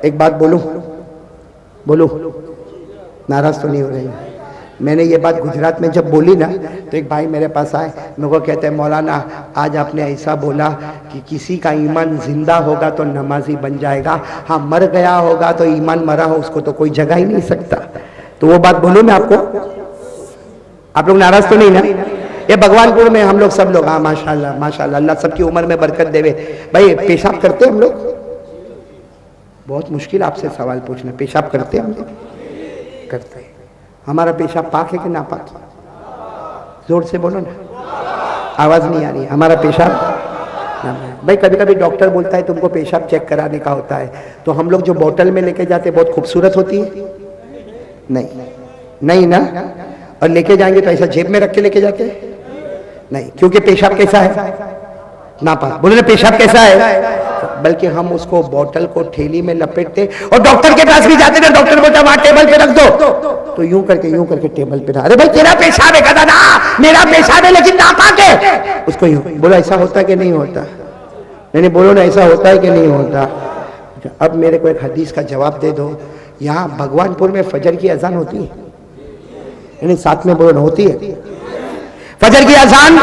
एक बात बोलूं, बोलूं, नाराज तो नहीं हो रही? मैंने ये बात गुजरात में जब बोली ना, तो एक भाई मेरे पास आए, मेरे को कहते हैं मौलाना आज आपने ऐसा बोला कि किसी का ईमान जिंदा होगा तो नमाजी बन जाएगा, हाँ मर गया होगा तो ईमान मरा हो उसको तो कोई जगा ही नहीं सकता। तो वो बात बोलूं मैं आपको? आप लोग नाराज तो नहीं ना? ये भगवानपुर में हम लोग सब लोग, हाँ माशाल्लाह माशाल्लाह, अल्लाह सबकी उम्र में बरकत देवे। भाई पेशाब करते हम लोग? बहुत मुश्किल आपसे सवाल पूछना, पेशाब करते हम लोग? करते हैं। हमारा पेशाब पाक है कि नापाक? जोर से बोलो ना, आवाज नहीं आ रही। हमारा पेशाब, भाई कभी कभी डॉक्टर बोलता है तुमको पेशाब चेक कराने का होता है, तो हम लोग जो बोतल में लेके जाते बहुत खूबसूरत होती है? नहीं नहीं ना? और लेके जाएंगे तो ऐसा जेब में रख के लेके जाते? नहीं, क्योंकि पेशाब कैसा है? नापाक। बोलो ना पेशाब कैसा है? बल्कि हम उसको बोतल को थैली में लपेटते और डॉक्टर के पास भी जाते थे, डॉक्टर बोलता वहां टेबल पे रख दो, तो यूं करके टेबल पे रहा, अरे भाई तेरा पेशाब है? कहता ना मेरा पेशाब है लेकिन नापाक है। उसको यूं बोलो, ऐसा होता है कि नहीं होता? नहीं बोलो ना, ऐसा होता है कि नहीं होता? अब मेरे को एक हदीस का जवाब दे दो, यहाँ भगवानपुर में फजर की अजान होती है? यानी साथ में बोलो, होती है फजर की अजान?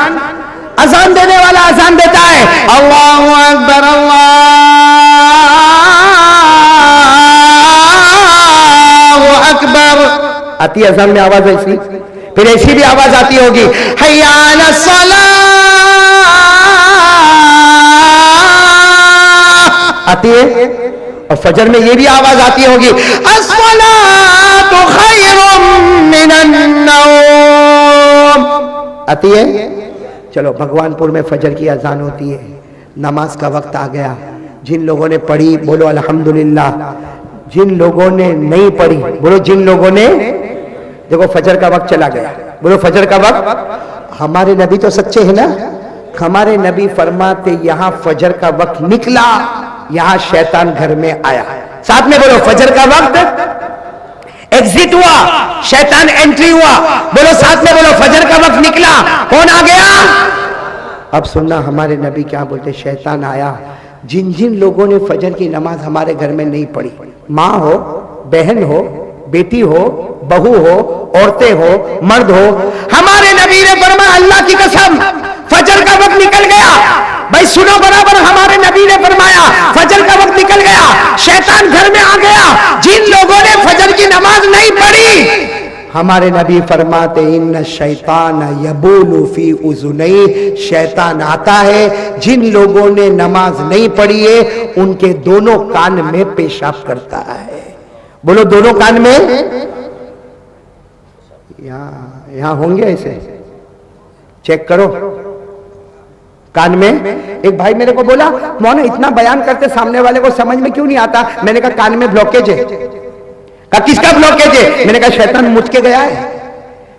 अजान देने वाला अजान देता है, अल्लाहु अकबर अल्लाहु अकबर, आती है अजान में आवाज ऐसी, फिर ऐसी भी आवाज आती होगी, हय्या अलस सलाह, आती है। और फजर में ये भी आवाज आती होगी, अस्सलातु खैरुम मिनन नौम, आती है। चलो भगवानपुर में फजर की अजान होती है, नमाज का वक्त आ गया। जिन लोगों ने पढ़ी बोलो अल्हम्दुलिल्लाह, जिन लोगों ने नहीं पढ़ी बोलो जिन लोगों ने, देखो फजर का वक्त चला गया, बोलो फजर का वक्त। हमारे नबी तो सच्चे हैं ना, हमारे नबी फरमाते यहां फजर का वक्त निकला, यहां शैतान घर में आया। साथ में बोलो फजर का वक्त एग्जिट हुआ, शैतान एंट्री हुआ, बोलो साथ में बोलो फजर का वक्त निकला, कौन आ गया? अब सुनना हमारे नबी क्या बोलते, शैतान आया। जिन जिन लोगों ने फजर की नमाज हमारे घर में नहीं पढ़ी, माँ हो, बहन हो, बेटी हो, बहू हो, औरतें हो, मर्द हो, हमारे नबी ने फरमाया अल्लाह की कसम फजर का वक्त निकल गया। भाई सुनो बराबर, हमारे नबी ने फरमाया फजर का वक्त निकल गया, शैतान घर में आ गया। जिन लोगों ने फजर की नमाज नहीं पढ़ी, हमारे नबी फरमाते इन्न शैतान यबूलु फी उज़ुनई, शैतान आता है जिन लोगों ने नमाज नहीं पढ़ी है उनके दोनों कान में पेशाब करता है। बोलो दोनों कान में। यहां होंगे ऐसे, चेक करो कान में। एक भाई मेरे को बोला मौलाना इतना बयान करते सामने वाले को समझ में क्यों नहीं आता? मैंने कहा कान में ब्लॉकेज है। कहा किसका ब्लॉकेज है? मैंने कहा शैतान मुझ के गया है,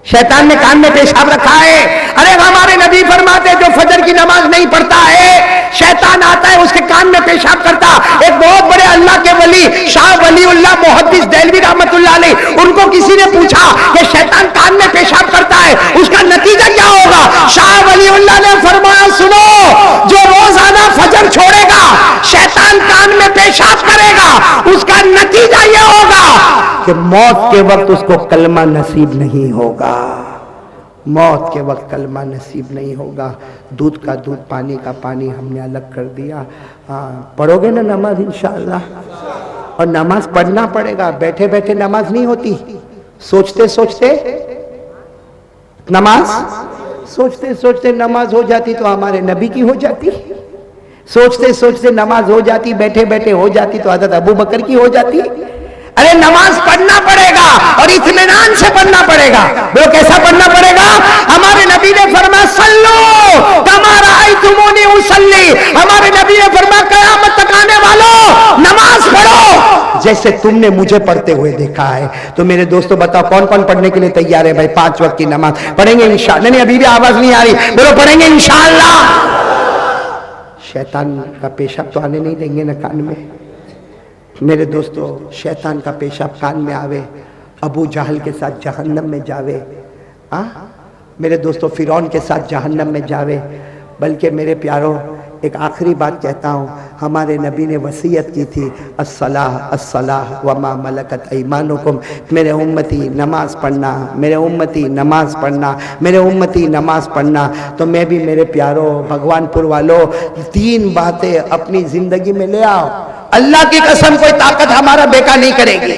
शैतान ने कान में पेशाब रखा है। अरे हमारे नबी फरमाते जो फजर की नमाज नहीं पढ़ता है शैतान आता है उसके कान में पेशाब करता। एक बहुत बड़े अल्लाह के वली शाह वलीउल्लाह मुहद्दिस देलवी रहमतुल्लाह अलैह, उनको किसी ने पूछा कि शैतान कान में पेशाब करता है उसका नतीजा क्या होगा? शाह वलीउल्लाह ने फरमाया सुनो, जो रोजाना फजर छोड़ेगा शैतान कान में पेशाब करेगा, उसका नतीजा यह होगा कि मौत के वक्त उसको कलमा नसीब नहीं होगा, मौत के वक्त कलमा नसीब नहीं होगा। दूध का दूध, पानी का पानी हमने अलग कर दिया। पढ़ोगे ना नमाज इंशाअल्लाह, और नमाज पढ़ना पड़ेगा, बैठे बैठे नमाज नहीं होती, सोचते सोचते नमाज, सोचते सोचते नमाज हो जाती तो हमारे नबी की हो जाती, सोचते सोचते नमाज हो जाती, बैठे बैठे हो जाती तो हज़रत अबू बकर की हो जाती। अरे नमाज पढ़ना पड़ेगा और इत्मीनान से पढ़ना पड़ेगा। वो कैसा पढ़ना पड़ेगा? हमारे नबी ने फरमाया सल्लो कमा रअयतुमूनी उसल्ली, हमारे नबी ने फरमाया क़यामत तक आने वालों नमाज पढ़ो जैसे तुमने मुझे पढ़ते हुए देखा है। तो मेरे दोस्तों बताओ कौन कौन पढ़ने के लिए तैयार है? भाई 5 वक्त की नमाज पढ़ेंगे इंशाअल्लाह। नहीं अभी भी आवाज नहीं आ रही, बोलो पढ़ेंगे इंशाअल्लाह। शैतान का पेशाब तो आने नहीं देंगे ना कान में। मेरे दोस्तों शैतान का पेशाब कान में आवे, अबू जहल के साथ जहन्नम में जावे। मेरे दोस्तों फिरौन के साथ जहन्नम में जावे। बल्कि मेरे प्यारों एक आखिरी बात कहता हूँ, हमारे नबी ने वसीयत की थी, अस्सलाह अस्सलाह व मा मलकत ऐमानुकुम, मेरे उम्मती नमाज पढ़ना, मेरे उम्मती नमाज पढ़ना, मेरे उम्मती नमाज पढ़ना। तो मैं भी मेरे प्यारों भगवानपुर वालों 3 बातें अपनी जिंदगी में ले आओ। अल्लाह की कसम कोई ताकत हमारा बेकार नहीं करेगी,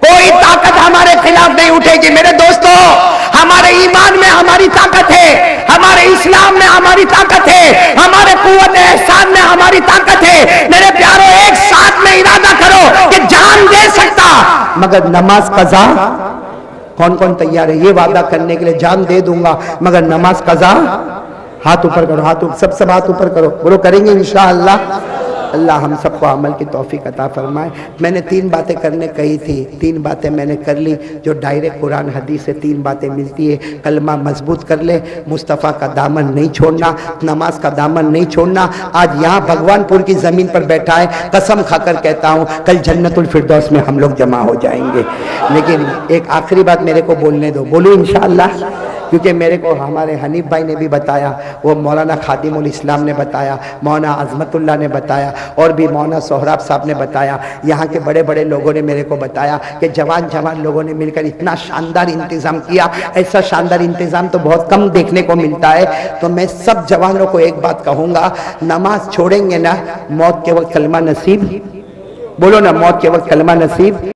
कोई ताकत हमारे खिलाफ नहीं उठेगी। मेरे दोस्तों, हमारे ईमान में हमारी ताकत है, हमारे इस्लाम में हमारी ताकत है, हमारे कुव्वत एहसान में हमारी ताकत है। मेरे प्यारों, एक साथ में इरादा करो कि जान दे सकता मगर नमाज कज़ा। कौन कौन तैयार है ये वादा करने के लिए, जान दे दूंगा मगर नमाज कज़ा? हाथ ऊपर करो, हाथ ऊपर, सब हाथ ऊपर करो, बोलो करेंगे इंशाअल्लाह। अल्लाह हम सबको अमल की तौफीक अता फरमाए। मैंने 3 बातें करने कही थी, 3 बातें मैंने कर ली जो डायरेक्ट कुरान हदीस से 3 बातें मिलती है। कलमा मजबूत कर ले, मुस्तफ़ा का दामन नहीं छोड़ना, नमाज का दामन नहीं छोड़ना। आज यहाँ भगवानपुर की ज़मीन पर बैठा है, कसम खाकर कहता हूँ कल जन्नतुल फिरदौस में हम लोग जमा हो जाएंगे। लेकिन एक आखिरी बात मेरे को बोलने दो, बोलूँ इंशाअल्लाह, क्योंकि मेरे को हमारे हनीफ भाई ने भी बताया, वो मौलाना खादिमुल इस्लाम ने बताया, मौलाना अजमतुल्लाह ने बताया और भी मौलाना सोहराब साहब ने बताया, यहाँ के बड़े बड़े लोगों ने मेरे को बताया कि जवान जवान लोगों ने मिलकर इतना शानदार इंतज़ाम किया। ऐसा शानदार इंतज़ाम तो बहुत कम देखने को मिलता है। तो मैं सब जवानों को एक बात कहूँगा, नमाज छोड़ेंगे ना, मौत के वक्त कलमा नसीब, बोलो ना, मौत के वक्त कलमा नसीब।